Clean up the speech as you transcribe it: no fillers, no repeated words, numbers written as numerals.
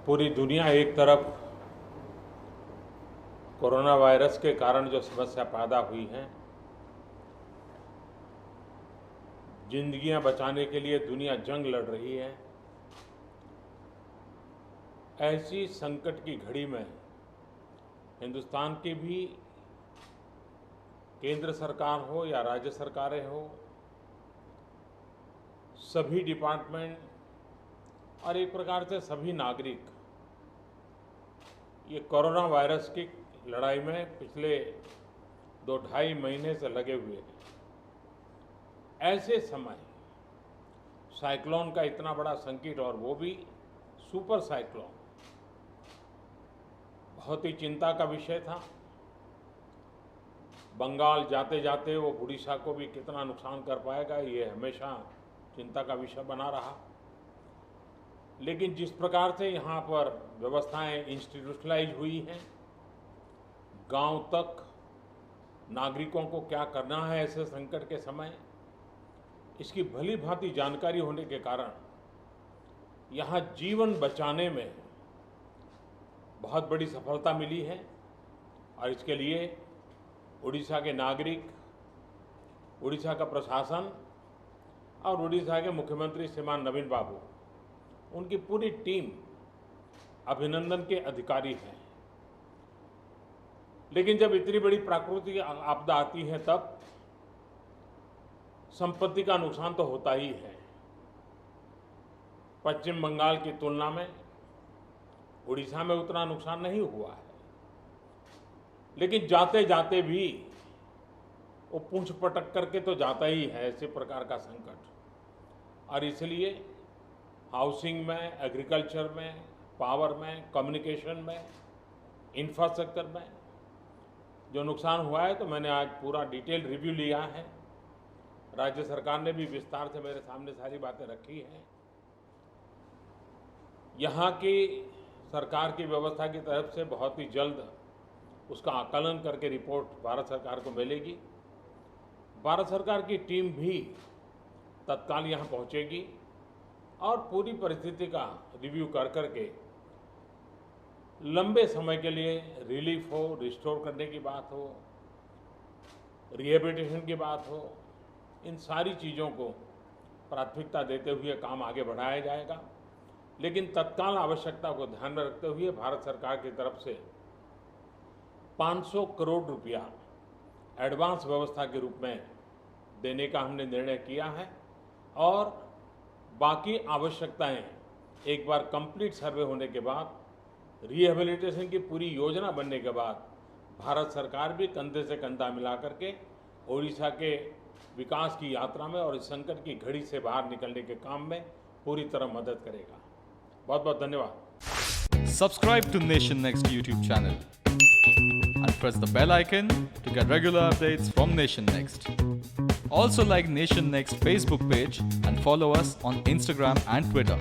पूरी दुनिया एक तरफ कोरोना वायरस के कारण जो समस्या पैदा हुई है, जिंदगियां बचाने के लिए दुनिया जंग लड़ रही है। ऐसी संकट की घड़ी में हिंदुस्तान की भी केंद्र सरकार हो या राज्य सरकारें हो, सभी डिपार्टमेंट और एक प्रकार से सभी नागरिक ये कोरोना वायरस की लड़ाई में पिछले 2-2.5 महीने से लगे हुए हैं। ऐसे समय साइक्लोन का इतना बड़ा संकट, और वो भी सुपर साइक्लोन, बहुत ही चिंता का विषय था। बंगाल जाते जाते वो उड़ीसा को भी कितना नुकसान कर पाएगा, ये हमेशा चिंता का विषय बना रहा। लेकिन जिस प्रकार से यहाँ पर व्यवस्थाएं इंस्टीट्यूशनलाइज हुई हैं, गांव तक नागरिकों को क्या करना है ऐसे संकट के समय, इसकी भली भांति जानकारी होने के कारण यहाँ जीवन बचाने में बहुत बड़ी सफलता मिली है। और इसके लिए उड़ीसा के नागरिक, उड़ीसा का प्रशासन और उड़ीसा के मुख्यमंत्री श्रीमान नवीन बाबू, उनकी पूरी टीम अभिनंदन के अधिकारी हैं। लेकिन जब इतनी बड़ी प्राकृतिक आपदा आती है तब संपत्ति का नुकसान तो होता ही है। पश्चिम बंगाल की तुलना में उड़ीसा में उतना नुकसान नहीं हुआ है, लेकिन जाते जाते भी वो पूंछ पटक करके तो जाता ही है ऐसे प्रकार का संकट। और इसलिए हाउसिंग में, एग्रीकल्चर में, पावर में, कम्युनिकेशन में, इंफ्रास्ट्रक्चर में जो नुकसान हुआ है, तो मैंने आज पूरा डिटेल रिव्यू लिया है। राज्य सरकार ने भी विस्तार से मेरे सामने सारी बातें रखी हैं। यहाँ की सरकार की व्यवस्था की तरफ से बहुत ही जल्द उसका आकलन करके रिपोर्ट भारत सरकार को मिलेगी। भारत सरकार की टीम भी तत्काल यहाँ पहुँचेगी और पूरी परिस्थिति का रिव्यू कर करके लंबे समय के लिए रिलीफ हो, रिस्टोर करने की बात हो, रिहेबिलिटेशन की बात हो, इन सारी चीज़ों को प्राथमिकता देते हुए काम आगे बढ़ाया जाएगा। लेकिन तत्काल आवश्यकता को ध्यान में रखते हुए भारत सरकार की तरफ से 500 करोड़ रुपया एडवांस व्यवस्था के रूप में देने का हमने निर्णय किया है। और बाकी आवश्यकताएं एक बार कंप्लीट सर्वे होने के बाद, रिहेबिलिटेशन की पूरी योजना बनने के बाद, भारत सरकार भी कंधे से कंधा मिला करके ओडिशा के विकास की यात्रा में और इस संकट की घड़ी से बाहर निकलने के काम में पूरी तरह मदद करेगा। बहुत बहुत धन्यवाद। Subscribe to Nation Next YouTube channel and press the bell icon to get regular updates from Nation Next. Also like Nation Next Facebook page and follow us on Instagram and Twitter.